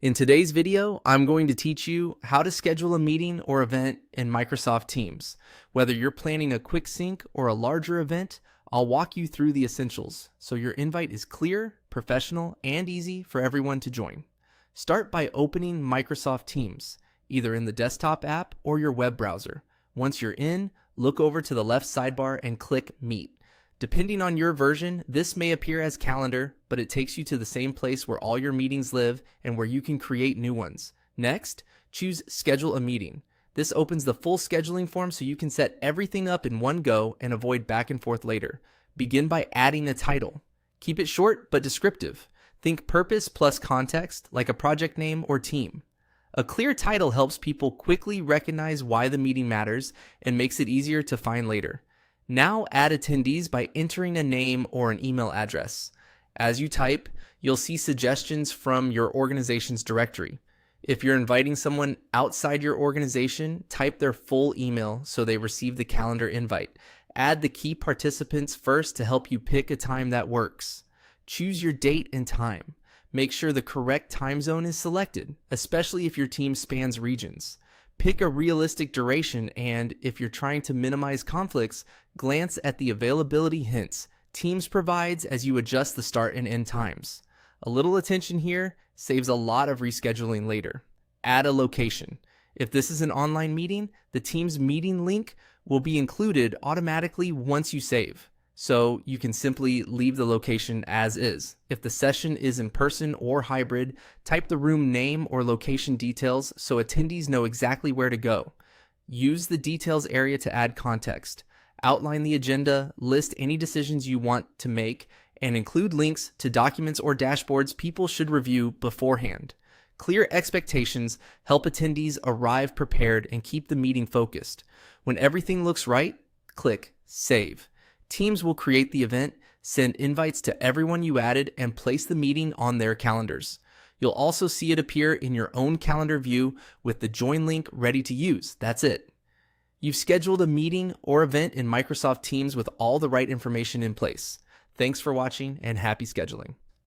In today's video, I'm going to teach you how to schedule a meeting or event in Microsoft Teams. Whether you're planning a quick sync or a larger event, I'll walk you through the essentials so your invite is clear, professional, and easy for everyone to join. Start by opening Microsoft Teams, either in the desktop app or your web browser. Once you're in, look over to the left sidebar and click Meet. Depending on your version, this may appear as Calendar, but it takes you to the same place where all your meetings live and where you can create new ones. Next, choose Schedule a Meeting. This opens the full scheduling form so you can set everything up in one go and avoid back and forth later. Begin by adding a title. Keep it short but descriptive. Think purpose plus context, like a project name or team. A clear title helps people quickly recognize why the meeting matters and makes it easier to find later. Now add attendees by entering a name or an email address. As you type, you'll see suggestions from your organization's directory. If you're inviting someone outside your organization, type their full email so they receive the calendar invite. Add the key participants first to help you pick a time that works. Choose your date and time. Make sure the correct time zone is selected, especially if your team spans regions. Pick a realistic duration, and if you're trying to minimize conflicts, glance at the availability hints Teams provides as you adjust the start and end times. A little attention here saves a lot of rescheduling later. Add a location. If this is an online meeting, the Teams meeting link will be included automatically once you save, so you can simply leave the location as is. If the session is in person or hybrid, type the room name or location details so attendees know exactly where to go. Use the details area to add context. Outline the agenda, list any decisions you want to make, and include links to documents or dashboards people should review beforehand. Clear expectations help attendees arrive prepared and keep the meeting focused. When everything looks right, click Save. Teams will create the event, send invites to everyone you added, and place the meeting on their calendars. You'll also see it appear in your own calendar view with the join link ready to use. That's it. You've scheduled a meeting or event in Microsoft Teams with all the right information in place. Thanks for watching and happy scheduling.